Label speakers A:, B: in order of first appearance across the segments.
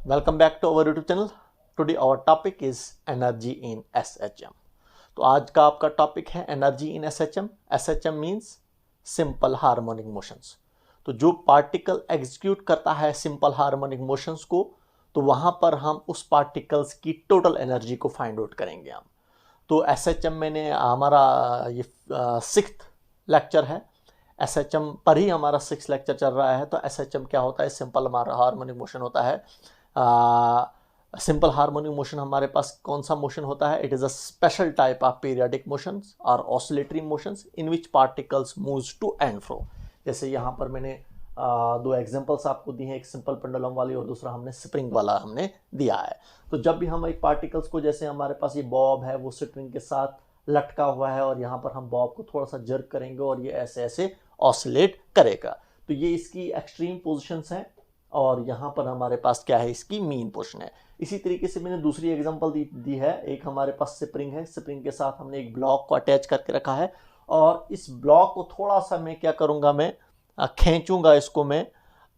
A: Welcome back to our YouTube channel. Today our topic is energy in SHM. तो आज का आपका topic है energy in SHM. SHM means simple harmonic motions. तो जो particle execute करता है सिंपल हार्मोनिक मोशंस को, तो वहाँ पर हम उस पार्टिकल्स की टोटल एनर्जी को फाइंड आउट करेंगे हम. तो SHM मैंने हमारा ये 6th लेक्चर है. SHM पर ही हमारा 6th लेक्चर चल रहा है. तो SHM क्या होता है? सिंपल हमारा हार्मोनिक मोशन होता है. सिंपल हार्मोनिक मोशन हमारे पास कौन सा मोशन होता है? It is a special type of periodic motions और oscillatory motions in which particles moves to and fro. जैसे यहाँ पर मैंने दो एग्जांपल्स आपको दी हैं, एक सिंपल पेंडुलम वाली और दूसरा हमने स्प्रिंग वाला हमने दिया है. तो जब भी हम एक पार्टिकल्स को, जैसे हमारे पास ये बॉब है वो स्ट्रिंग के साथ लटका हुआ है और यहाँ पर हम बॉब को थोड़ा सा जर्क करेंगे और ये ऐसे ऐसे ऑसिलेट करेगा. तो ये इसकी एक्सट्रीम पोजिशंस हैं और यहाँ पर हमारे पास क्या है? इसकी मीन पोजीशन है. इसी तरीके से मैंने दूसरी एग्जांपल दी है. एक हमारे पास स्प्रिंग है, स्प्रिंग के साथ हमने एक ब्लॉक को अटैच करके रखा है और इस ब्लॉक को थोड़ा सा मैं क्या करूँगा, मैं खींचूंगा इसको. मैं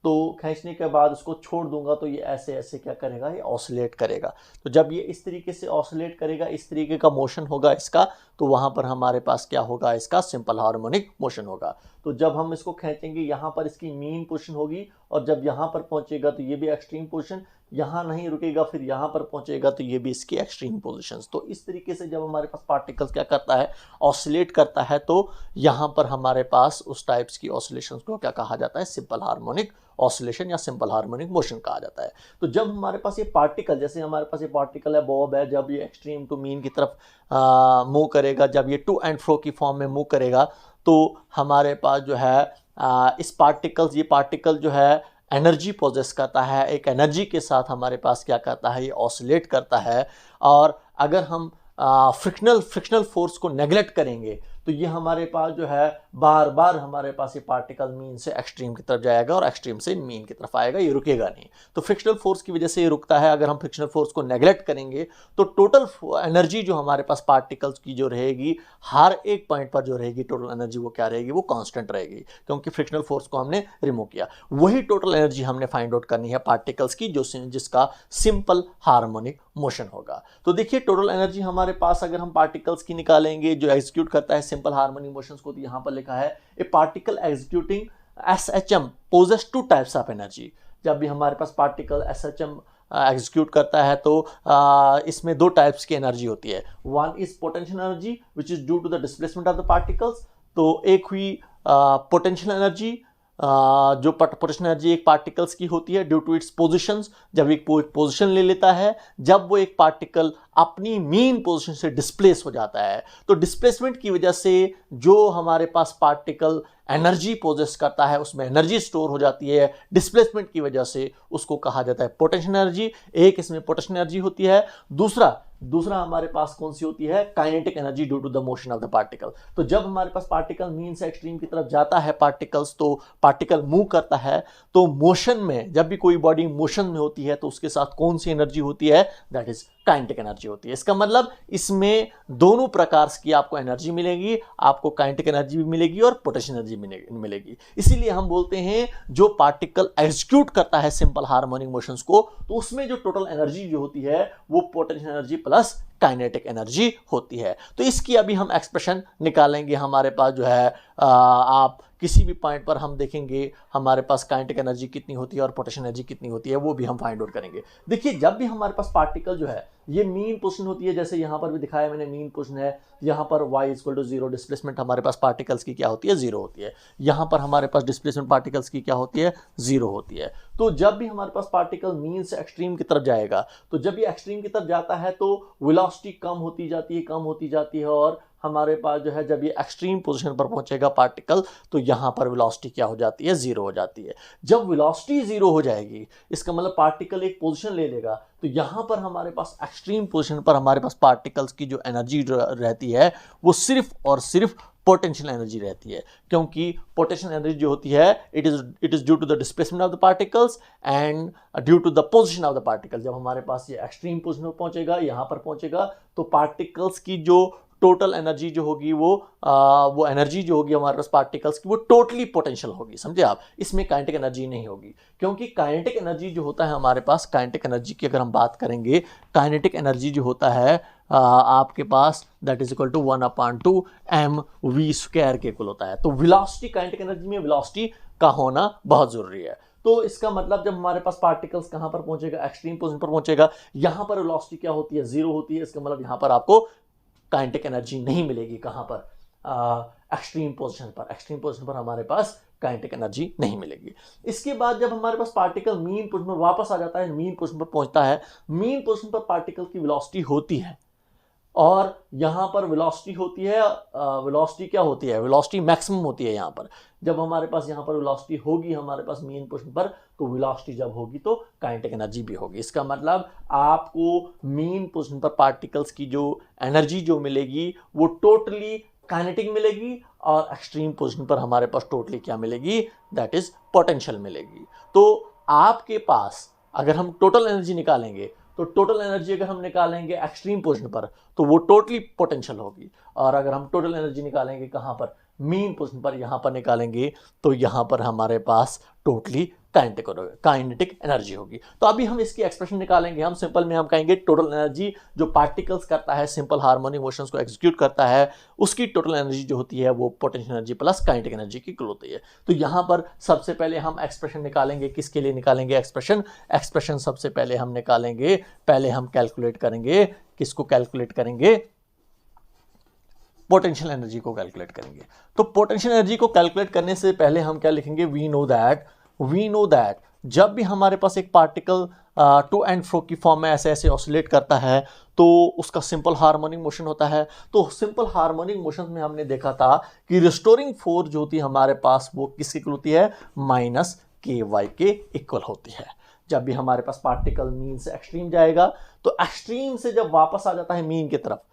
A: तो खींचने के बाद इसको छोड़ दूंगा तो ये ऐसे ऐसे क्या करेगा? ये ऑसिलेट करेगा. तो जब ये इस तरीके से ऑसिलेट करेगा, इस तरीके का मोशन होगा इसका, तो वहाँ पर हमारे पास क्या होगा? इसका सिंपल हार्मोनिक मोशन होगा. तो जब हम इसको खींचेंगे यहाँ पर इसकी मीन पोजीशन होगी और जब यहाँ पर पहुँचेगा तो ये भी एक्सट्रीम पोजीशन, यहाँ नहीं रुकेगा, फिर यहाँ पर पहुँचेगा तो ये भी इसकी एक्सट्रीम पोजीशंस. तो इस तरीके से जब हमारे पास पार्टिकल्स क्या करता है? ऑसिलेट करता है. तो यहाँ पर हमारे पास उस टाइप्स की ऑसिलेशंस को क्या कहा जाता है? सिंपल हार्मोनिक ऑसिलेशन या सिंपल हार्मोनिक मोशन कहा जाता है. तो जब हमारे पास ये पार्टिकल, जैसे हमारे पास ये पार्टिकल है बॉब है, जब ये एक्सट्रीम टू मीन की तरफ मूव करेगा, जब ये टू एंड फ्रो की फॉर्म में मूव करेगा, तो हमारे पास जो है ये पार्टिकल जो है एनर्जी पोजेस करता है. एक एनर्जी के साथ हमारे पास क्या करता है? ये ऑसिलेट करता है. और अगर हम फ्रिक्शनल फोर्स को नेगलेक्ट करेंगे तो ये हमारे पास जो है बार बार हमारे पास ये पार्टिकल मीन से एक्सट्रीम की तरफ जाएगा और एक्सट्रीम से मीन की तरफ आएगा, ये रुकेगा नहीं. तो फ्रिक्शनल फोर्स की वजह से ये रुकता है. अगर हम फ्रिक्शनल फोर्स को नेगलेक्ट करेंगे तो टोटल एनर्जी जो हमारे पास पार्टिकल्स की जो रहेगी, हर एक पॉइंट पर जो रहेगी टोटल एनर्जी, वो क्या रहेगी? वो कांस्टेंट रहेगी, क्योंकि फ्रिक्शनल फोर्स को हमने रिमूव किया. वही टोटल एनर्जी हमने फाइंड आउट करनी है पार्टिकल्स की, जिसका सिंपल हार्मोनिक मोशन होगा. तो देखिए टोटल एनर्जी हमारे पास अगर हम पार्टिकल्स की निकालेंगे जो एग्जीक्यूट करता है सिंपल हार्मोनिक मोशंस को, तो यहाँ पर लिखा है a particle executing SHM possesses two types of energy. जब भी हमारे पास पार्टिकल SHM एग्जीक्यूट करता है तो इसमें दो टाइप्स की एनर्जी होती है. One is potential energy which is due to the displacement of the particles. तो एक हुई पोटेंशियल एनर्जी, जो पोटेंशियल एनर्जी एक पार्टिकल्स की होती है ड्यू टू इट्स पोजिशंस. जब एक पोजिशन ले लेता है, जब वो एक पार्टिकल अपनी मीन पोजीशन से डिस्प्लेस हो जाता है, तो डिस्प्लेसमेंट की वजह से जो हमारे पास पार्टिकल एनर्जी पोजेस करता है उसमें एनर्जी स्टोर हो जाती है. डिस्प्लेसमेंट की वजह से उसको कहा जाता है पोटेंशियल एनर्जी. एक इसमें पोटेंशियल एनर्जी होती है. दूसरा हमारे पास कौन सी होती है? Kinetic energy due to the motion of the particle. तो जब हमारे पास पार्टिकल मीन से एक्सट्रीम की तरफ जाता है पार्टिकल्स, तो पार्टिकल मूव करता है, तो मोशन में जब भी कोई बॉडी मोशन में होती है तो उसके साथ कौन सी एनर्जी होती है? दैट इज काइनेटिक एनर्जी होती है. इसका मतलब इसमें दोनों प्रकार की आपको एनर्जी मिलेगी. आपको काइनेटिक एनर्जी भी मिलेगी और पोटेंशियल एनर्जी मिलेगी. इसीलिए हम बोलते हैं जो पार्टिकल एग्जीक्यूट करता है सिंपल हार्मोनिक मोशंस को, तो उसमें जो टोटल एनर्जी जो होती है वो potential energy plus kinetic energy होती है. तो इसकी अभी हम एक्सप्रेशन निकालेंगे. हमारे पास जो है आप किसी भी पॉइंट पर हम देखेंगे हमारे पास काइनेटिक एनर्जी कितनी होती है और पोटेंशियल एनर्जी कितनी होती है, वो भी हम फाइंड आउट करेंगे. देखिए जब भी हमारे पास पार्टिकल जो है ये मीन पोजीशन होती है, जैसे यहाँ पर भी दिखाया मैंने मीन पोजीशन है, यहाँ पर y इक्वल टू 0, डिस्प्लेसमेंट हमारे पास पार्टिकल्स की क्या होती है? 0 होती है. यहाँ पर हमारे पास डिस्प्लेसमेंट पार्टिकल्स की क्या होती है? 0 होती है. तो जब भी हमारे पास पार्टिकल मीन से एक्सट्रीम की तरफ जाएगा, तो जब ये एक्सट्रीम की तरफ जाता है तो वेलोसिटी कम होती जाती है और हमारे पास जो है जब ये एक्सट्रीम पोजीशन पर पहुंचेगा पार्टिकल, तो यहाँ पर वेलोसिटी क्या हो जाती है? 0 हो जाती है. जब वेलोसिटी 0 हो जाएगी, इसका मतलब पार्टिकल एक पोजीशन ले लेगा, तो यहाँ पर हमारे पास एक्सट्रीम पोजीशन पर हमारे पास पार्टिकल्स की जो एनर्जी रहती है वो सिर्फ और सिर्फ पोटेंशियल एनर्जी रहती है. क्योंकि पोटेंशियल एनर्जी जो होती है it is due to the displacement of the particles and due to the position of the particle. जब हमारे पास ये एक्सट्रीम पोजीशन पर पहुंचेगा, यहाँ पर पहुंचेगा, तो पार्टिकल्स की जो टोटल एनर्जी जो होगी वो एनर्जी जो होगी हमारे पास पार्टिकल्स की वो टोटली पोटेंशियल होगी, समझे आप। इसमें काइनेटिक एनर्जी नहीं होगी, क्योंकि काइनेटिक एनर्जी जो होता है हमारे पास, काइनेटिक एनर्जी की अगर हम बात करेंगे, काइनेटिक एनर्जी जो होता है आपके पास that is equal to 1/2 mv² के इक्वल होता है। तो वेलोसिटी, काइनेटिक एनर्जी में वेलोसिटी का होना बहुत जरूरी है। तो इसका मतलब जब हमारे पास पार्टिकल्स कहां पर पहुंचेगा, एक्सट्रीम पोजीशन पर पहुंचेगा, यहां पर वेलोसिटी क्या होती है, 0 होती है। इसका मतलब यहां पर आपको काइनेटिक एनर्जी नहीं मिलेगी। कहां पर, एक्सट्रीम पोजीशन पर। एक्सट्रीम पोजीशन पर हमारे पास काइनेटिक एनर्जी नहीं मिलेगी। इसके बाद जब हमारे पास पार्टिकल मीन पोजीशन पर वापस आ जाता है, मीन पोजीशन पर पहुंचता है, मीन पोजीशन पर पार्टिकल की वेलोसिटी होती है, और यहां पर वेलोसिटी होती है, वेलोसिटी क्या होती है, वेलोसिटी मैक्सिमम होती है यहां पर। जब हमारे पास यहां पर वेलोसिटी होगी हमारे पास मीन पोजीशन पर, तो वेलोसिटी जब होगी तो काइनेटिक एनर्जी भी होगी। इसका मतलब आपको मीन पोजीशन पर पार्टिकल्स की जो एनर्जी जो मिलेगी वो टोटली काइनेटिक मिलेगी, और एक्सट्रीम पोजीशन पर हमारे पास टोटली क्या मिलेगी, दैट इज पोटेंशियल मिलेगी। तो आपके पास अगर हम टोटल एनर्जी निकालेंगे, तो टोटल एनर्जी अगर हम निकालेंगे एक्सट्रीम पोजीशन पर, तो वो टोटली पोटेंशियल होगी। और अगर हम टोटल एनर्जी निकालेंगे कहां पर, मीन पोजीशन पर, यहां पर निकालेंगे, तो यहां पर हमारे पास टोटली काइनेटिक एनर्जी होगी। तो अभी हम इसकी एक्सप्रेशन निकालेंगे। हम सिंपल में हम कहेंगे टोटल एनर्जी जो पार्टिकल्स करता है, सिंपल हार्मोनिक मोशंस को एग्जीक्यूट करता है, उसकी टोटल एनर्जी जो होती है वो potential energy plus kinetic energy की इक्वल होती है। तो यहां पर सबसे पहले हम एक्सप्रेशन निकालेंगे। किसके लिए निकालेंगे एक्सप्रेशन सबसे पहले हम निकालेंगे, पहले हम कैलकुलेट करेंगे, किसको कैलकुलेट करेंगे, पोटेंशियल एनर्जी को कैलकुलेट करेंगे। तो पोटेंशियल एनर्जी को कैलकुलेट करने से पहले हम क्या लिखेंगे, वी नो दैट जब भी हमारे पास एक पार्टिकल टू एंड फ्रो की फॉर्म में ऐसे ऐसे ऑसिलेट करता है, तो उसका सिंपल हार्मोनिक मोशन होता है। तो सिंपल हार्मोनिक मोशन में हमने देखा था कि रिस्टोरिंग फोर्स जो होती है हमारे पास वो किसकी इक्वल होती है, -ky के इक्वल होती है। जब भी हमारे पास पार्टिकल मीन से एक्सट्रीम जाएगा, तो एक्सट्रीम से जब वापस आ जाता है मीन की तरफ,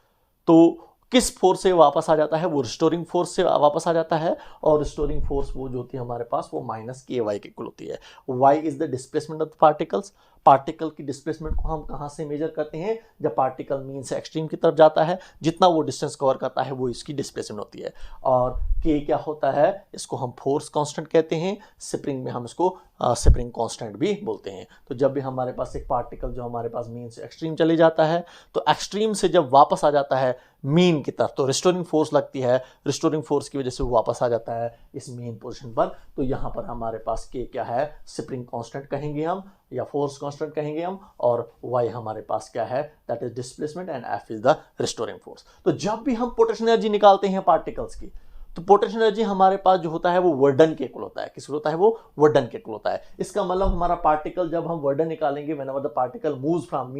A: तो किस फोर्स से वापस आ जाता है, वो रिस्टोरिंग फोर्स से वापस आ जाता है। और रिस्टोरिंग फोर्स वो जो होती है हमारे पास वो -ky के इक्वल होती है। y is the displacement of the particles. Particle की डिस्प्लेसमेंट को हम कहां से मेजर करते हैं, जब पार्टिकल मीन से एक्सट्रीम की तरफ जाता है, जितना वो डिस्टेंस कवर करता है वो इसकी डिस्प्लेसमेंट होती है। और k क्या होता है, इसको हम फोर्स कांस्टेंट कहते हैं, स्प्रिंग में हम इसको स्प्रिंग कांस्टेंट भी बोलते हैं। तो जब भी हमारे पास एक पार्टिकल जो हमारे पास मीन से एक्सट्रीम चले जाता है, तो एक्सट्रीम से जब वापस आ जाता है मीन की तरफ, तो रिस्टोरिंग फोर्स लगती है, रिस्टोरिंग फोर्स की वजह से वो वापस आ जाता है इस मीन पोजीशन पर। तो यहाँ पर हमारे पास k क्या है, स्प्रिंग कांस्टेंट कहेंगे हम, या फोर्स कांस्टेंट कहेंगे हम, और y हमारे पास क्या है, that is displacement, and f is the restoring force. तो जब भी हम पोटेंशियल एनर्जी निकालते हैं पार्टिकल्स की, तो पोटेंशियल एनर्जी हमारे पास जो होता है वो वर्डन के इक्वल होता है। किस होता है, वो वर्डन के इक्वल होता है। इसका मतलब हमारा पार्टिकल, जब हम वर्डन निकालेंगे, whenever the particle moves from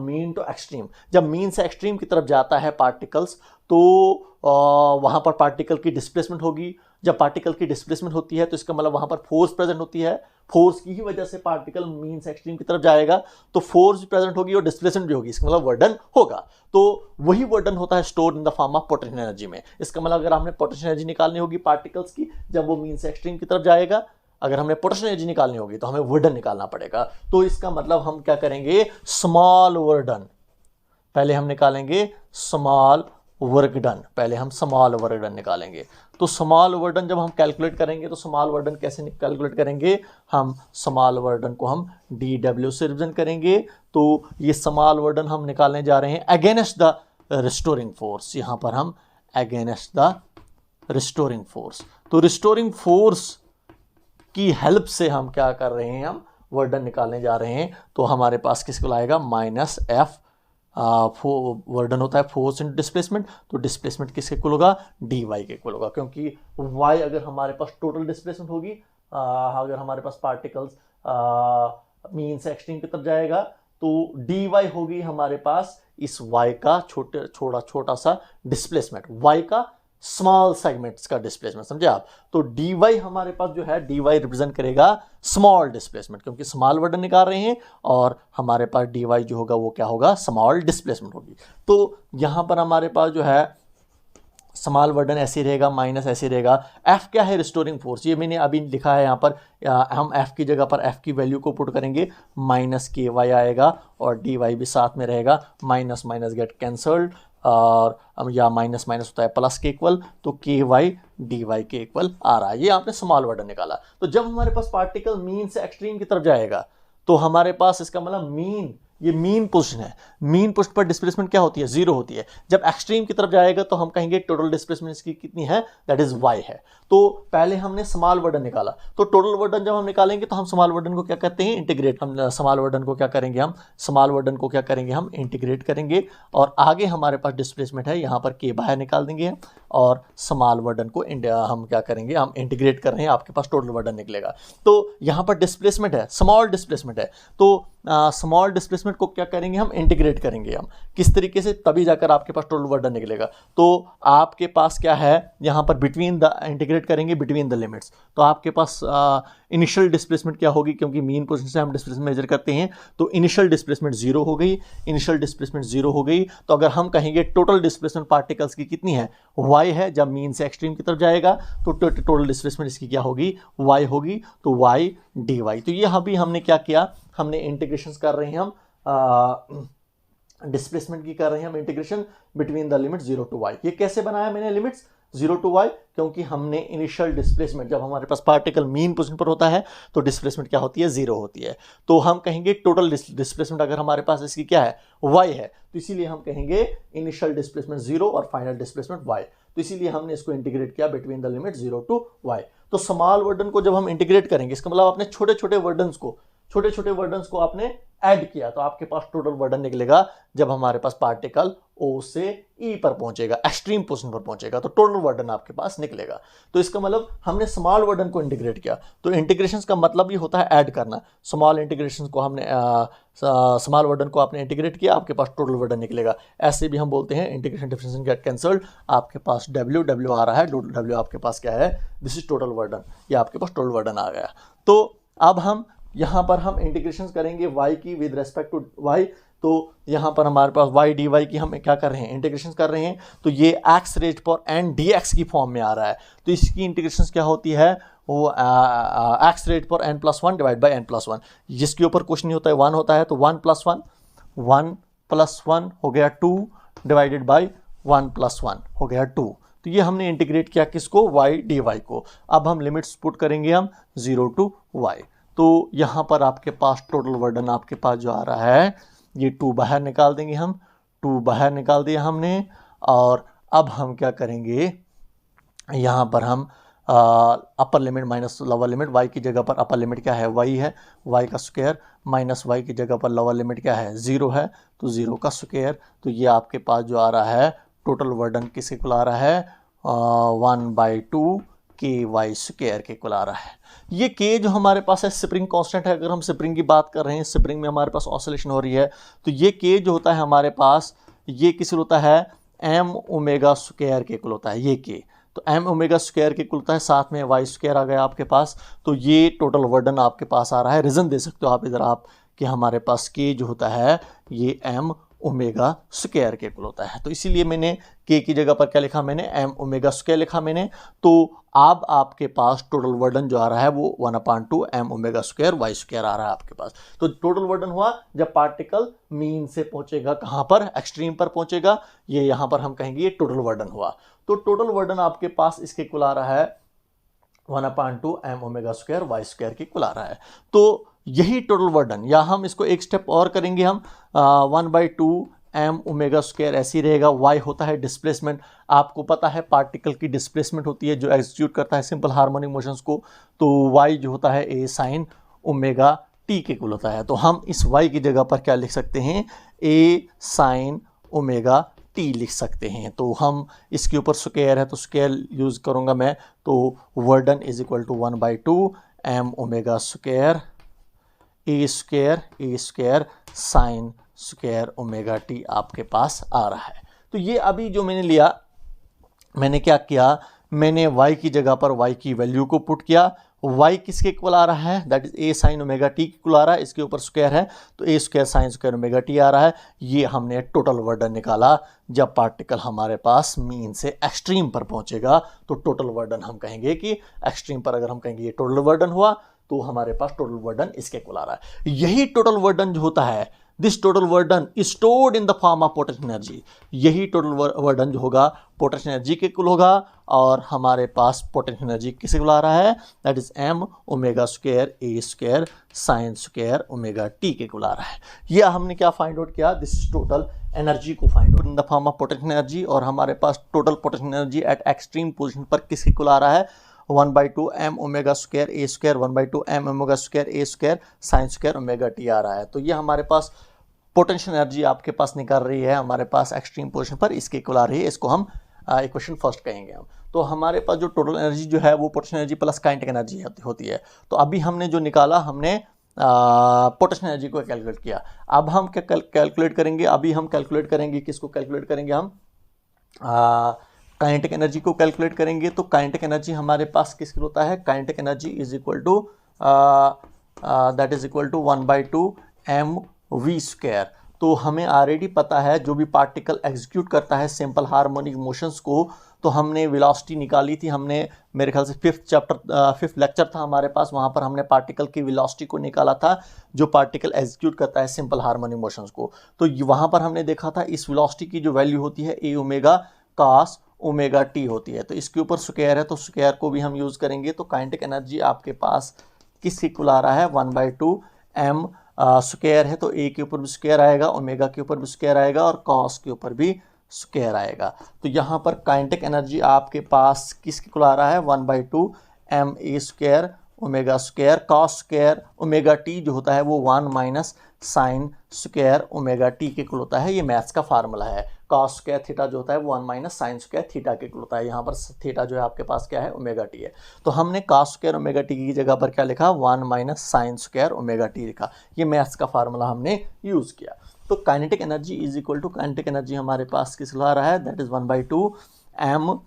A: mean to extreme, जब मीन से एक्सट्रीम की तरफ जाता है पार्टिकल्स, तो वहां पर पार्टिकल की डिस्प्लेसमेंट होगी। जब पार्टिकल की डिस्प्लेसमेंट होती है, तो इसका मतलब वहां पर फोर्स प्रेजेंट होती है। फोर्स की ही वजह से पार्टिकल मीन से एक्सट्रीम की तरफ जाएगा, तो फोर्स भी प्रेजेंट होगी और डिस्प्लेसमेंट भी होगी, इसका मतलब वर्डन होगा। तो वही वर्डन होता है store in the form of potential energy में। इसका मतलब अगर हमने पोटेंशियल एनर्जी निकालनी होगी पार्टिकल्स की, जब वो मीन से एक्सट्रीम की तरफ जाएगा, अगर हमें पोटेंशियल एनर्जी निकालनी होगी तो हमें वर्डन निकालना पड़ेगा। तो इसका मतलब हम क्या करेंगे, स्मॉल वर्डन पहले हम निकालेंगे, स्मॉल वर्क डन, पहले हम स्मॉल वर्क डन निकालेंगे। तो स्मॉल वर्क डन जब हम कैलकुलेट करेंगे, तो स्मॉल वर्क डन कैसे कैलकुलेट करेंगे, हम स्मॉल वर्क डन को हम dw से रिप्रेजेंट करेंगे। तो ये स्मॉल वर्क डन हम निकालने जा रहे हैं अगेंस्ट द रिस्टोरिंग फोर्स। यहां पर हम अगेंस्ट द रिस्टोरिंग फोर्स, तो रिस्टोरिंग फोर्स की हेल्प से हम क्या कर रहे हैं, हम वर्क डन निकालने जा रहे हैं। तो हमारे पास किसको आएगा, -f, वर्डन होता है फोर्स इनटू डिस्प्लेसमेंट, तो डिस्प्लेसमेंट किसके इक्वल होगा, dy के इक्वल होगा। क्योंकि y अगर हमारे पास टोटल डिस्प्लेसमेंट होगी, अगर हमारे पास पार्टिकल्स मीन से एक्सट्रीम की तरफ जाएगा, तो dy होगी हमारे पास इस y का छोटा सा डिस्प्लेसमेंट, y का स्मॉल सेगमेंट्स का डिस्प्लेसमेंट, समझे आप। तो dy हमारे पास जो है, dy रिप्रेजेंट करेगा स्मॉल डिस्प्लेसमेंट, क्योंकि स्मॉल वर्डन निकाल रहे हैं, और हमारे पास dy जो होगा वो क्या होगा, स्मॉल डिस्प्लेसमेंट होगी। तो यहां पर हमारे पास जो है स्मॉल वर्डन ऐसे रहेगा, माइनस ऐसे रहेगा। f क्या है, रिस्टोरिंग फोर्स, ये मैंने अभी लिखा है यहाँ पर। हम f की जगह पर f की वैल्यू को पुट करेंगे, -ky आएगा, और dy भी साथ में रहेगा, माइनस माइनस गेट कैंसल्ड, और या माइनस माइनस होता है प्लस के इक्वल, तो के वाई डी वाई के इक्वल आ रहा है। ये आपने स्मॉल वर्डन निकाला। तो जब हमारे पास पार्टिकल मीन से एक्सट्रीम की तरफ जाएगा तो हमारे पास इसका मतलब मीन, ये मीन पोजीशन है, मीन पोस्ट पर डिस्प्लेसमेंट क्या होती है, जीरो होती है। जब एक्सट्रीम की तरफ जाएगा तो हम कहेंगे टोटल डिस्प्लेसमेंट इसकी कितनी है, दैट इज वाई है। तो पहले हमने स्मॉल वर्डन निकाला, तो टोटल वर्डन जब हम निकालेंगे तो हम स्मॉल वर्डन को क्या करते हैं, इंटीग्रेट। हम स्मॉल वर्डन को क्या करेंगे, हम स्मॉल वर्डन को क्या करेंगे, हम इंटीग्रेट करेंगे। और आगे हमारे पास डिस्प्लेसमेंट है, यहाँ पर के बाहर निकाल देंगे और स्मॉल वर्डन को हम क्या करेंगे, हम इंटीग्रेट कर रहे हैं, आपके पास टोटल वर्डन निकलेगा। तो यहाँ पर डिस्प्लेसमेंट है, स्मॉल डिस्प्लेसमेंट है, तो स्मॉल डिस्प्लेसमेंट को क्या करेंगे, हम इंटीग्रेट करेंगे। हम किस तरीके से, तभी जाकर आपके पास टोटल वर्डन निकलेगा। तो आपके पास क्या है, यहाँ पर बिटवीन द, इंटीग्रेट करेंगे बिटवीन द लिमिट्स, तो आपके पास इनिशियल डिस्प्लेसमेंट क्या होगी, क्योंकि मीन पोजीशन से हम डिस्प्लेसमेंट मेजर करते हैं, तो इनिशियल डिस्प्लेसमेंट जीरो हो गई। इनिशियल डिस्प्लेसमेंट जीरो हो गई, तो अगर हम कहेंगे टोटल डिस्प्लेसमेंट पार्टिकल्स की कितनी है, वाई है। जब मीन से एक्सट्रीम की तरफ जाएगा तो टोटल डिस्प्लेसमेंट इसकी क्या होगी, वाई होगी, तो वाई डी वाई। तो ये अभी हमने क्या किया, हमने इंटीग्रेशन कर रहे हैं, हम डिस्प्लेसमेंट की कर रहे हैं हम integration between the limit 0 to y। ये कैसे बनाया मैंने लिमिट्स 0 टू y, क्योंकि हमने इनिशियल डिस्प्लेसमेंट, जब हमारे पास पार्टिकल मीन पोजीशन पर होता है तो डिस्प्लेसमेंट क्या होती है, 0 होती है। तो हम कहेंगे टोटल डिस्प्लेसमेंट अगर हमारे पास इसकी क्या है, y है, तो इसीलिए हम कहेंगे इनिशियल डिस्प्लेसमेंट 0 और फाइनल डिस्प्लेसमेंट y। तो इसीलिए हमने इसको इंटीग्रेट किया between the limit 0 to y। तो स्मॉल वर्डन को जब हम इंटीग्रेट करेंगे, इसका मतलब आपने छोटे छोटे वर्डन्स को आपने ऐड किया, तो आपके पास टोटल वर्डन निकलेगा जब हमारे पास पार्टिकल O से E पर पहुंचेगा, एक्सट्रीम पोजीशन पर पहुंचेगा, तो टोटल वर्डन आपके पास निकलेगा। तो इसका मतलब हमने स्मॉल वर्डन को इंटीग्रेट किया। तो इंटीग्रेशन का मतलब ये होता है ऐड करना। स्मॉल इंटीग्रेशन को हमने स्मॉल वर्डन को आपने इंटीग्रेट किया, आपके पास टोटल वर्डन निकलेगा। ऐसे भी हम बोलते हैं इंटीग्रेशन डिफरेंशिएशन गेट कैंसल्ड, आपके पास W आ रहा है, W आपके पास क्या है, दिस इज टोटल वर्डन, ये आपके पास टोटल वर्डन आ गया। तो अब हम यहाँ पर हम इंटीग्रेशन करेंगे y की विद रेस्पेक्ट टू y। तो यहाँ पर हमारे पास y dy की हम क्या कर रहे हैं, इंटीग्रेशन कर रहे हैं, तो ये x रेज पर n dx की फॉर्म में आ रहा है। तो इसकी इंटीग्रेशन क्या होती है, वो x रेज पर n plus 1 divide by n plus 1, जिसके ऊपर कुछ नहीं होता है, 1 होता है, तो 1 प्लस 1 हो गया 2 डिवाइडेड बाई 1 प्लस 1 हो गया 2। तो ये हमने इंटीग्रेट किया किसको, y dy को। अब हम लिमिट्स पुट करेंगे हम 0 टू y। तो यहाँ पर आपके पास टोटल वर्डन आपके पास जो आ रहा है, ये 2 बाहर निकाल देंगे हम, 2 बाहर निकाल दिया हमने। और अब हम क्या करेंगे, यहाँ पर हम upper limit minus lower limit, y की जगह पर अपर लिमिट क्या है, y है, y का स्क्वायर, माइनस y की जगह पर लोअर लिमिट क्या है, 0 है, तो 0 का स्क्वायर। तो ये आपके पास जो आ रहा है टोटल वर्डन किसके इक्वल आ रहा है, 1/2 KY स्क्वायर के इक्वल आ रहा है। ये K जो हमारे पास है स्प्रिंग कांस्टेंट है। अगर हम स्प्रिंग की बात कर रहे हैं, स्प्रिंग में हमारे पास ऑसिलेशन हो रही है, तो ये K जो होता है हमारे पास, ये किस होता है, m ओमेगा स्क्वायर के इक्वल होता है ये K। तो m ओमेगा स्क्वायर के इक्वल होता है, साथ में y स्क्वायर आ गया आपके पास। तो ये टोटल वर्डन आपके पास आ रहा है। रीजन दे सकते हो आप इधर आप कि हमारे पास K जो होता है ये m ओमेगा स्क्वायर के इक्वल होता है। तो इसीलिए मैंने K की जगह पर क्या लिखा, मैंने m ओमेगा स्क्वायर लिखा मैंने। तो अब आपके पास टोटल वर्डन जो आ रहा है वो 1/2 m omega square y square आ रहा है आपके पास। तो टोटल वर्डन हुआ जब पार्टिकल मीन से पहुंचेगा, कहां पर, एक्सट्रीम पर पहुंचेगा, ये यहां पर हम कहेंगे ये टोटल वर्डन हुआ। तो टोटल वर्डन आपके पास इसके इक्वल आ रहा है 1/2 m omega square y square के इक्वल आ रहा है। तो यही टोटल वर्डन, या हम इसको एक स्टेप और करेंगे, हम 1/2 m ओमेगा स्क्वायर ऐसे ही रहेगा। y होता है डिस्प्लेसमेंट, आपको पता है पार्टिकल की डिस्प्लेसमेंट होती है जो एग्जीक्यूट करता है सिंपल हार्मोनिक मोशंस को। तो y जो होता है a साइन ओमेगा t के इक्वल होता है। तो हम इस y की जगह पर क्या लिख सकते हैं, a साइन ओमेगा t लिख सकते हैं। तो हम इसके ऊपर स्क्वायर है तो स्क्वायर यूज करूंगा मैं, तो वर्डन is equal to 1/2 m omega square A square sine square omega T आपके पास आ रहा है। तो ये अभी जो मैंने लिया, मैंने क्या किया, मैंने y की जगह पर y की वैल्यू को पुट किया। y किसके इक्वल आ रहा है, that is a sine omega T के इक्वल आ रहा है, इसके ऊपर स्क्वायर है तो a square sine square omega T आ रहा है। ये हमने टोटल वर्डन निकाला। जब पार्टिकल हमारे पास मीन से एक्सट्रीम पर पहुंचेगा तो टोटल वर्डन हम कहेंगे कि एक्सट्रीम पर अगर हम कहेंगे ये टोटल वर्डन हुआ, तो हमारे पास टोटल वर्डन इसके इक्वल आ रहा है। यही टोटल वर्डन जो होता है this total work done stored in the form of potential energy. यही टोटल वर्क डन जो होगा पोटेंशियल एनर्जी के इक्वल होगा, और हमारे पास पोटेंशियल एनर्जी किसे बुला रहा है, that is m omega square A square sine square omega T के बुला रहा है। ये हमने क्या फाइंड आउट किया, दिस इज टोटल एनर्जी को find out in the form of potential energy, और हमारे पास total potential energy at extreme position पर किसके इक्वल आ रहा है, 1/2 m ओमेगा स्क्वायर ए स्क्वायर 1/2 m ओमेगा स्क्वायर ए square sine square omega T आ रहा है। तो ये हमारे पास पोटेंशियल एनर्जी आपके पास निकाल रही है हमारे पास एक्सट्रीम पोजीशन पर, इसके इक्वल आ रही है। इसको हम इक्वेशन फर्स्ट कहेंगे हम। तो हमारे पास जो टोटल एनर्जी जो है वो potential energy plus kinetic energy होती है। तो अभी हमने जो निकाला, हमने पोटेंशियल एनर्जी को कैलकुलेट किया। अब हम क्या कैलकुलेट करेंगे, अभी हम कैलकुलेट करेंगे, किसको कैलकुलेट करेंगे, हम काइनेटिक एनर्जी को कैलकुलेट करेंगे। तो काइनेटिक एनर्जी हमारे पास किसके होता है, kinetic energy is equal to that is equal to 1/2 m v square. तो हमें ऑलरेडी पता है जो भी पार्टिकल एग्जीक्यूट करता है सिंपल हार्मोनिक मोशंस को, तो हमने वेलोसिटी निकाली थी, हमने मेरे ख्याल से फिफ्थ लेक्चर था हमारे पास, वहाँ पर हमने पार्टिकल की वेलोसिटी को निकाला था जो पार्टिकल एग्जीक्यूट करता है सिंपल हार्मोनिक मोशंस को। तो वहाँ पर हमने देखा था इस वेलोसिटी की जो वैल्यू होती है ए ओमेगा कॉस ओमेगा टी होती है। तो इसके ऊपर स्क्वायर है, तो स्क्वायर को भी हम यूज़ करेंगे। तो काइनेटिक एनर्जी आपके पास किसके इक्वल आ रहा है, 1/2 m स्क्वायर है, तो ए के ऊपर भी स्क्वायर आएगा, ओमेगा के ऊपर भी स्क्वायर आएगा, और कॉस के ऊपर भी स्क्वायर आएगा। तो यहाँ पर काइनेटिक एनर्जी आपके पास किसके इक्वल आ रहा है, 1/2 m ए square omega square cos square omega T जो होता है वो 1 minus sine square omega T के इक्वल होता है। ये मैथ्स का फार्मूला है। कॉस स्क्वायर थीटा जो होता है वो 1 माइनस साइन स्क्वायर थीटा के इक्वल होता है। यहाँ पर थीटा जो है आपके पास क्या है, ओमेगा टी है। तो हमने कॉस स्क्वायर ओमेगा टी की जगह पर क्या लिखा, 1 minus sine square omega t लिखा। ये मैथ्स का फार्मूला हमने यूज़ किया। तो kinetic energy is equal to, kinetic energy हमारे पास किस ला रहा है, that is 1/2 m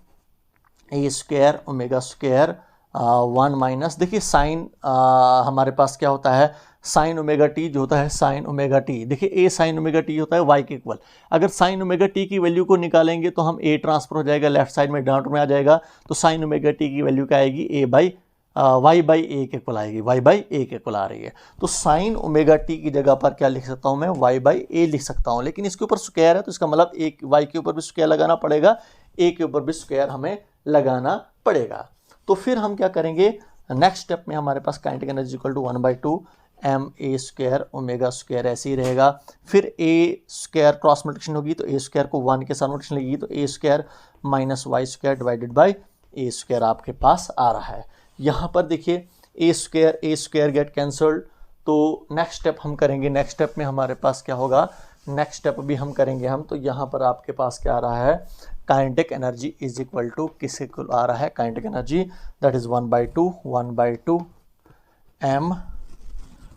A: A square omega square 1 minus, देखिए साइन हमारे पास क्या होता है, साइन ओमेगा टी जो होता है साइन ओमेगा टी, देखिए ए साइन ओमेगा टी होता है वाई के इक्वल। अगर साइन ओमेगा टी की वैल्यू को निकालेंगे तो हम ए ट्रांसफर हो जाएगा, लेफ्ट साइड में डाउन में आ जाएगा, तो साइन ओमेगा टी की वैल्यू क्या आएगी, ए बाई वाई बाई ए के इक्वल आएगी, वाई बाई ए के इक्वल आ रही है। तो साइन ओमेगा टी की जगह पर क्या लिख सकता हूँ मैं, वाई बाई ए लिख सकता हूँ, लेकिन इसके ऊपर स्क्वायर है तो इसका मतलब एक वाई के ऊपर भी स्क्वायर लगाना पड़ेगा, ए के ऊपर भी स्क्वायर हमें लगाना पड़ेगा। तो फिर हम क्या करेंगे, नेक्स्ट स्टेप में हमारे पास kinetic energy equal to 1/2 m A square omega square ऐसे ही रहेगा। फिर ए स्क्वायर क्रॉस मल्टीप्लिकेशन होगी तो ए स्क्वायर को 1 के साथ मल्टीप्लिकेशन लगेगी, तो A square minus Y square divided by A square आपके पास आ रहा है। यहाँ पर देखिए ए स्क्वायर गेट कैंसल्ड। तो नेक्स्ट स्टेप हम करेंगे, नेक्स्ट स्टेप में हमारे पास क्या होगा, नेक्स्ट स्टेप भी हम करेंगे हम। तो यहाँ पर आपके पास क्या आ रहा है, kinetic energy is equal to किसके इक्वल आ रहा है, kinetic energy that is 1/2 m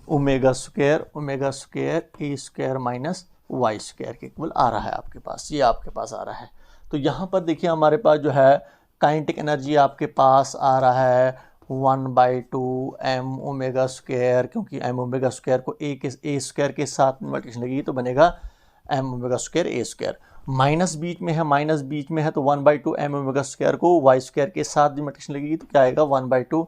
A: omega square A square minus Y square के इक्वल आ रहा है आपके पास, ये आपके पास आ रहा है। तो यहाँ पर देखिए हमारे पास जो है काइनेटिक एनर्जी आपके पास आ रहा है 1/2 m ओमेगा स्क्वायर, क्योंकि m ओमेगा स्क्वायर को ए स्क्वायर के साथ मल्टीप्लिकेशन लगेगी तो बनेगा m ओमेगा स्क्वायर ए स्क्वायर, माइनस बीच में है तो 1/2 m ओमेगा स्क्वायर को वाई स्क्वायर के साथ भी मल्टीप्लिकेशन लगेगी तो क्या आएगा, 1/2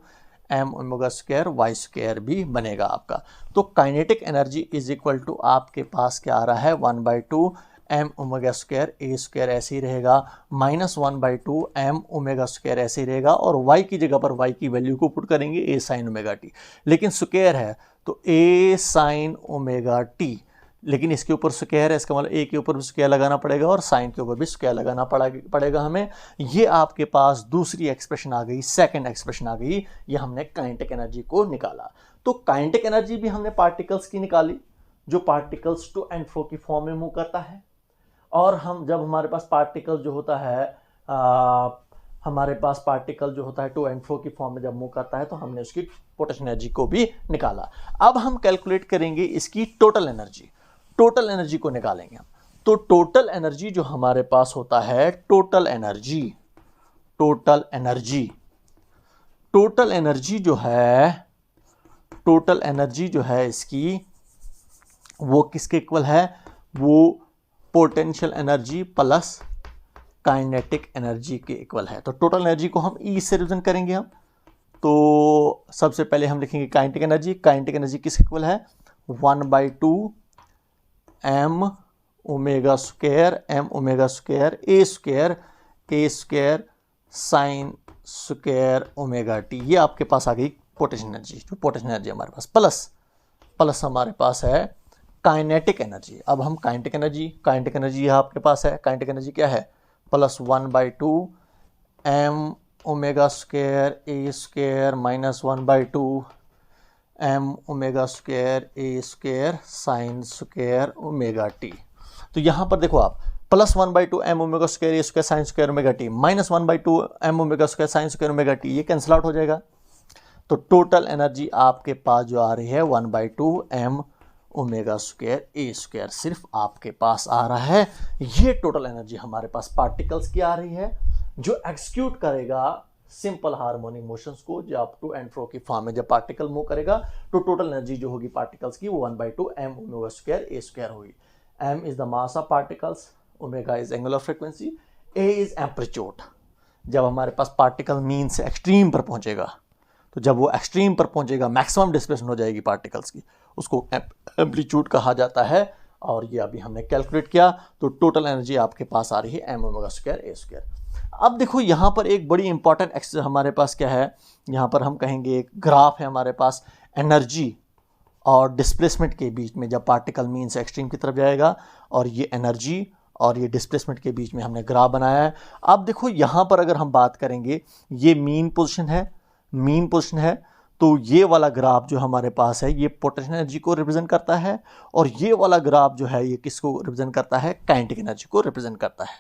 A: m omega square y square भी बनेगा आपका। तो kinetic energy is equal to आपके पास क्या आ रहा है, 1/2 m ओमेगा स्क्वायर ए स्क्वायर ऐसे ही रहेगा, माइनस 1/2 m ओमेगा स्क्वायर ऐसे ही रहेगा, और y की जगह पर y की वैल्यू को पुट करेंगे a साइन ओमेगा टी, लेकिन स्क्वायर है तो a साइन ओमेगा टी, लेकिन इसके ऊपर स्क्वायर है, इसका मतलब a के ऊपर भी स्क्वायर लगाना पड़ेगा और साइन के ऊपर भी स्क्वायर लगाना पड़ेगा हमें। ये आपके पास दूसरी एक्सप्रेशन आ गई, सेकंड एक्सप्रेशन आ गई, ये हमने काइनेटिक एनर्जी को निकाला। तो काइनेटिक एनर्जी भी हमने पार्टिकल्स की निकाली, जो पार्टिकल्स टू एंड फ्रो की फॉर्म में मूव करता है। और हम जब हमारे पास पार्टिकल जो होता है हमारे पास पार्टिकल जो होता है टू एंड फ्रो की फॉर्म में जब मूव करता है तो हमने उसकी पोटेंशियल एनर्जी को भी निकाला। अब हम कैलकुलेट करेंगे इसकी टोटल एनर्जी को निकालेंगे हम। तो टोटल एनर्जी जो हमारे पास होता है, टोटल एनर्जी जो है इसकी वो किसके इक्वल है, वो potential energy plus kinetic energy के इक्वल है। तो टोटल एनर्जी को हम ई से रिप्रेजेंट करेंगे हम। तो सबसे पहले हम लिखेंगे काइनेटिक एनर्जी किसके इक्वल है, 1/2 एम ओमेगा स्क्वायर ए square sine square omega T. ये आपके पास आ गई पोटेंशियल एनर्जी, जो पोटेंशियल एनर्जी हमारे पास प्लस हमारे पास है काइनेटिक एनर्जी। अब हम काइनेटिक एनर्जी यहाँ आपके पास है। काइनेटिक एनर्जी क्या है? +1/2 एम ओमेगा स्क्वायर ए स्क्वायर -1/2 एम ओमेगा स्क्वायर ए square sine square omega T. तो यहाँ पर देखो आप +1/2 एम ओमेगा स्क्वायर ए square sine square omega T -1/2 M omega square sine square omega T, ये कैंसिल आउट हो जाएगा। तो टोटल एनर्जी आपके पास जो आ रही है 1/2 एम ओमेगा स्क्वायर ए स्क्वायर, सिर्फ आपके पास आ रहा है। ये टोटल एनर्जी हमारे पास पार्टिकल्स की आ रही है, जो एक्सिक्यूट करेगा सिंपल हार्मोनिक मोशंस को, जो आप टू एंड फ्रो की फॉर्म में जब पार्टिकल मूव करेगा तो टोटल एनर्जी जो होगी पार्टिकल्स की वो 1/2 एम ओमेगा स्क्वायर ए स्क्वायर होगी। M is the mass of particles, omega is angular frequency, a is amplitude. जब हमारे पास पार्टिकल मीन से एक्सट्रीम पर पहुंचेगा, तो जब वो एक्सट्रीम पर पहुंचेगा मैक्सिमम डिस्प्लेसमेंट हो जाएगी पार्टिकल्स की, उसको एम्पलीट्यूड कहा जाता है। और ये अभी हमने कैलकुलेट किया, तो टोटल एनर्जी आपके पास आ रही है एम ओमेगा स्क्वायर ए स्क्वायर। अब देखो यहाँ पर एक बड़ी इंपॉर्टेंट एक्सरसाइज हमारे पास क्या है, यहाँ पर हम कहेंगे एक ग्राफ है हमारे पास एनर्जी और डिस्प्लेसमेंट के बीच में, जब पार्टिकल मीन से एक्सट्रीम की तरफ जाएगा, और ये एनर्जी और ये डिस्प्लेसमेंट के बीच में हमने ग्राफ बनाया है। अब देखो यहाँ पर अगर हम बात करेंगे, ये मीन पोजीशन है, तो ये वाला ग्राफ जो हमारे पास है ये पोटेंशियल एनर्जी को रिप्रेजेंट करता है, और ये वाला ग्राफ जो है ये किसको रिप्रेजेंट करता है? काइनेटिक एनर्जी को रिप्रेजेंट करता है।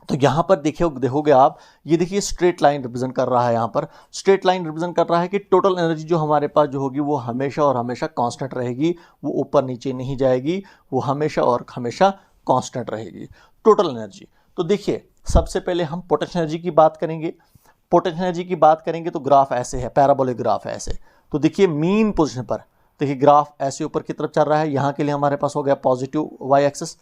A: तो यहाँ पर देखोगे आप, ये देखिए स्ट्रेट लाइन रिप्रेजेंट कर रहा है। यहाँ पर स्ट्रेट लाइन रिप्रेजेंट कर रहा है कि टोटल एनर्जी जो हमारे पास जो होगी वो हमेशा और हमेशा कांस्टेंट रहेगी, वो ऊपर नीचे नहीं जाएगी, वो हमेशा और हमेशा कांस्टेंट रहेगी टोटल एनर्जी। तो देखिए सबसे पहले हम पोटेंशियल एनर्जी की बात करेंगे। पोटेंशियल एनर्जी की बात करेंगे तो ग्राफ ऐसे है, पैराबोलिक ग्राफ है ऐसे। तो देखिए मीन पोजीशन पर देखिए ग्राफ ऐसे ऊपर की तरफ चल रहा है। यहाँ के लिए हमारे पास हो गया पॉजिटिव वाई एक्सेस,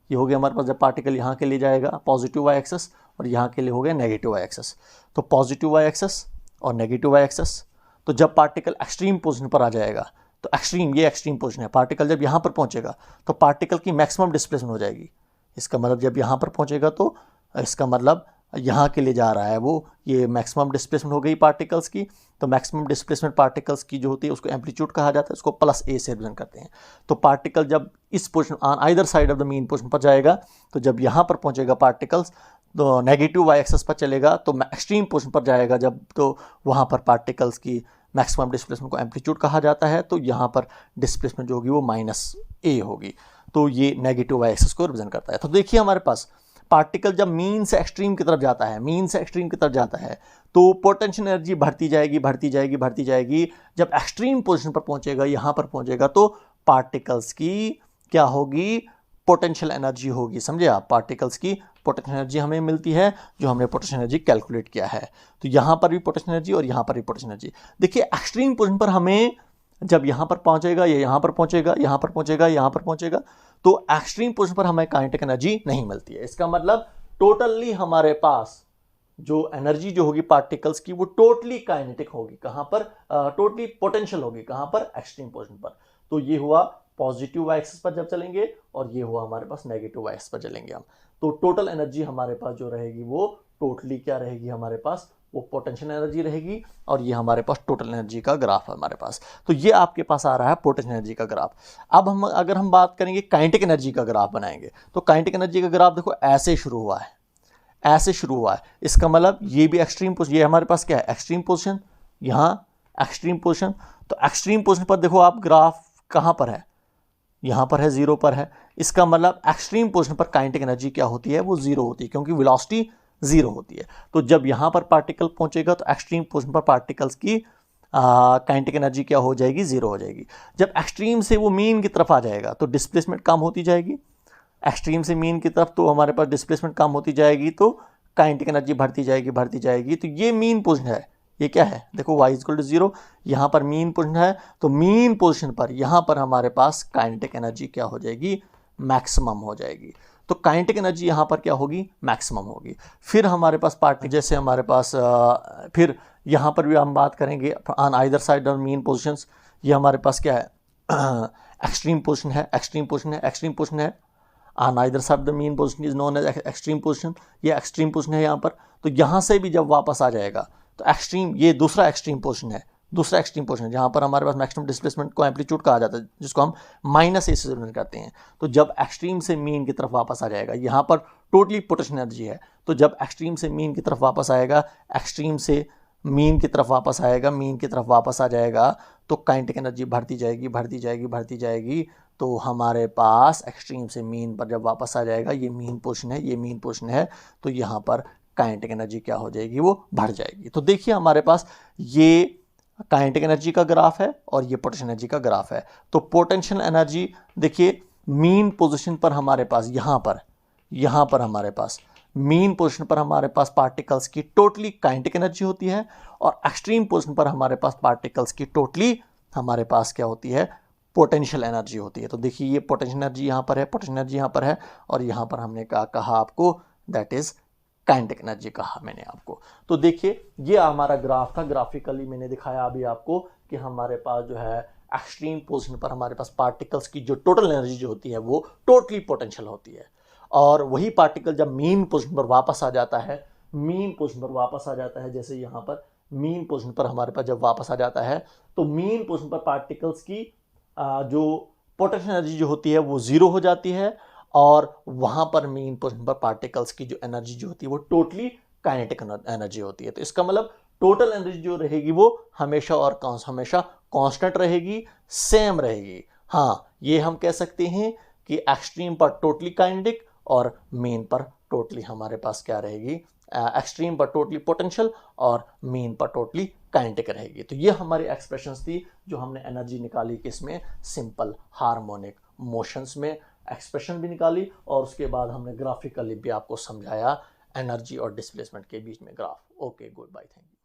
A: ये हो गया हमारे पास जब पार्टिकल यहाँ के लिए जाएगा पॉजिटिव वाई एक्सेस, और यहाँ के लिए हो गया नेगेटिव वाई एक्सेस। तो पॉजिटिव वाई एक्सेस और नेगेटिव वाई एक्सेस। तो जब पार्टिकल एक्सट्रीम पोजीशन पर आ जाएगा, तो ये एक्सट्रीम पोजीशन है, पार्टिकल जब यहाँ पर पहुँचेगा तो पार्टिकल की मैक्सिमम डिस्प्लेसमेंट हो जाएगी। इसका मतलब जब यहाँ पर पहुँचेगा तो इसका मतलब यहाँ के लिए जा रहा है वो, ये मैक्सिमम डिस्प्लेसमेंट हो गई पार्टिकल्स की। तो मैक्सिमम डिस्प्लेसमेंट पार्टिकल्स की जो होती है उसको एम्पलीट्यूड कहा जाता है, उसको +a से रिप्रेजेंट करते हैं। तो पार्टिकल जब इस position on either side of the mean position पर जाएगा, तो जब यहाँ पर पहुँचेगा पार्टिकल्स तो नेगेटिव वाई एक्सेस पर चलेगा, तो एक्सट्रीम पोजीशन पर जाएगा जब, तो वहाँ पर पार्टिकल्स की मैक्सिमम डिस्प्लेसमेंट को एम्पलीट्यूड कहा जाता है। तो यहाँ पर डिस्प्लेसमेंट जो होगी वो -a होगी। तो ये नेगेटिव वाई एक्सेस को रिप्रेजेंट करता है। तो देखिए हमारे पास पार्टिकल जब मीन से एक्सट्रीम की तरफ जाता है, तो पोटेंशियल एनर्जी बढ़ती जाएगी। जब एक्सट्रीम पोजीशन पर पहुंचेगा, यहाँ पर पहुंचेगा, तो पार्टिकल्स की क्या होगी? पोटेंशियल एनर्जी होगी। समझे आप? पार्टिकल्स की पोटेंशियल एनर्जी हमें मिलती है, जो हमने पोटेंशियल एनर्जी कैलकुलेट किया है। तो यहाँ पर भी पोटेंशियल एनर्जी और यहाँ पर भी पोटेंशियल एनर्जी। देखिए एक्सट्रीम पोजीशन पर हमें जब यहाँ पर पहुँचेगा, या यहाँ पर पहुँचेगा, तो एक्सट्रीम पोजीशन पर हमें काइनेटिक एनर्जी नहीं मिलती है। इसका मतलब टोटली हमारे पास जो एनर्जी जो होगी पार्टिकल्स की वो टोटली काइनेटिक होगी। कहाँ पर? टोटली पोटेंशियल होगी। कहाँ पर? एक्सट्रीम पोजीशन पर। तो ये हुआ पॉजिटिव वाई एक्सिस पर जब चलेंगे, और ये हुआ हमारे पास नेगेटिव वाई एक्सिस पर चलेंगे हम। तो टोटल एनर्जी हमारे पास जो रहेगी वो टोटली क्या रहेगी? हमारे पास वो पोटेंशियल एनर्जी रहेगी, और ये हमारे पास टोटल एनर्जी का ग्राफ है हमारे पास। तो ये आपके पास आ रहा है पोटेंशियल एनर्जी का ग्राफ। अब अगर हम बात करेंगे काइनेटिक एनर्जी का ग्राफ बनाएंगे, तो काइनेटिक एनर्जी का ग्राफ देखो ऐसे शुरू हुआ है। इसका मतलब ये भी एक्सट्रीम पोजीशन, ये हमारे पास क्या है? एक्सट्रीम पोजीशन, यहाँ एक्सट्रीम पोजीशन। तो एक्सट्रीम पोजीशन पर देखो आप ग्राफ कहाँ पर है? यहाँ पर है, 0 पर है। इसका मतलब एक्सट्रीम पोजीशन पर काइनेटिक एनर्जी क्या होती है? वो 0 होती है, क्योंकि वेलोसिटी 0 होती है। तो जब यहाँ पर पार्टिकल पहुँचेगा तो एक्सट्रीम पोजीशन पर पार्टिकल्स की काइनेटिक एनर्जी क्या हो जाएगी? 0 हो जाएगी। जब एक्सट्रीम से वो मीन की तरफ आ जाएगा तो डिस्प्लेसमेंट कम होती जाएगी। एक्सट्रीम से मीन की तरफ तो हमारे पास डिस्प्लेसमेंट कम होती जाएगी, तो काइनेटिक एनर्जी बढ़ती जाएगी। तो ये मीन पोजीशन है। ये क्या है? देखो y = 0, यहाँ पर मीन पोजीशन है, तो मीन पोजीशन पर यहाँ पर हमारे पास काइनेटिक एनर्जी क्या हो जाएगी? मैक्सिमम हो जाएगी। तो काइनेटिक एनर्जी यहाँ पर क्या होगी? मैक्सिमम होगी। फिर हमारे पास जैसे हमारे पास फिर यहाँ पर भी हम बात करेंगे on either side of mean positions. ये हमारे पास क्या है? एक्सट्रीम पोजीशन है, एक्सट्रीम पोजीशन है, एक्सट्रीम पोजीशन है, neither side the mean position is known as extreme position, ये एक्सट्रीम पोजीशन है यहाँ पर। तो यहाँ से भी जब वापस आ जाएगा तो एक्सट्रीम, ये दूसरा एक्सट्रीम पोजीशन है, दूसरा एक्सट्रीम पोजीशन है जहाँ पर हमारे पास मैक्सिमम डिस्प्लेसमेंट को एम्पलीट्यूड कहा जाता है, जिसको हम माइनस ए से रिप्रेजेंट करते हैं। तो जब एक्सट्रीम से मीन की तरफ वापस आ जाएगा, यहाँ पर टोटली पोटेंशियल एनर्जी है, तो जब एक्सट्रीम से मीन की तरफ वापस आएगा, एक्सट्रीम से मीन की तरफ वापस आएगा, मीन की तरफ वापस आ जाएगा, तो काइनेटिक एनर्जी बढ़ती जाएगी, बढ़ती जाएगी, बढ़ती जाएगी। तो हमारे पास एक्सट्रीम से मीन पर जब वापस आ जाएगा, ये मीन पोजीशन है, ये मीन पोजीशन है, तो यहाँ पर काइनेटिक एनर्जी क्या हो जाएगी, वो बढ़ जाएगी। तो देखिए हमारे पास ये काइनेटिक एनर्जी का ग्राफ है और ये पोटेंशियल एनर्जी का ग्राफ है। तो पोटेंशियल एनर्जी देखिए मीन पोजीशन पर हमारे पास यहाँ पर हमारे पास मीन पोजीशन पर हमारे पास पार्टिकल्स की टोटली काइनेटिक एनर्जी होती है, और एक्सट्रीम पोजीशन पर हमारे पास पार्टिकल्स की टोटली हमारे पास क्या होती है, पोटेंशियल एनर्जी होती है। तो देखिए ये पोटेंशियल एनर्जी यहाँ पर है, पोटेंशियल एनर्जी यहाँ पर है, और यहाँ पर हमने कहा आपको दैट इज काइनेटिक एनर्जी कहा मैंने आपको। तो देखिए ये हमारा ग्राफ था, ग्राफिकली मैंने दिखाया अभी आपको कि हमारे पास जो है एक्सट्रीम पोजीशन पर हमारे पास पार्टिकल्स की जो टोटल एनर्जी जो होती है वो टोटली पोटेंशियल होती है, और वही पार्टिकल जब मीन पोजीशन पर वापस आ जाता है, मीन पोजीशन पर वापस आ जाता है, जैसे यहाँ पर मीन पोजीशन पर हमारे पास जब वापस आ जाता है, तो मीन पोजीशन पर पार्टिकल्स की जो पोटेंशियल एनर्जी जो होती है वो जीरो हो जाती है, और वहां पर मीन पोजीशन पर पार्टिकल्स की जो एनर्जी जो होती है वो टोटली काइनेटिक एनर्जी होती है। तो इसका मतलब टोटल एनर्जी जो रहेगी वो हमेशा और हमेशा कांस्टेंट रहेगी, सेम रहेगी। हाँ, ये हम कह सकते हैं कि एक्सट्रीम पर टोटली काइनेटिक और मेन पर टोटली हमारे पास क्या रहेगी, एक्सट्रीम पर टोटली पोटेंशियल और मेन पर टोटली काइनेटिक रहेगी। तो ये हमारी एक्सप्रेशंस थी जो हमने एनर्जी निकाली किसमें, सिंपल हार्मोनिक मोशंस में एक्सप्रेशन भी निकाली, और उसके बाद हमने ग्राफिकली भी आपको समझाया एनर्जी और डिस्प्लेसमेंट के बीच में graph. Okay, good bye, thank you.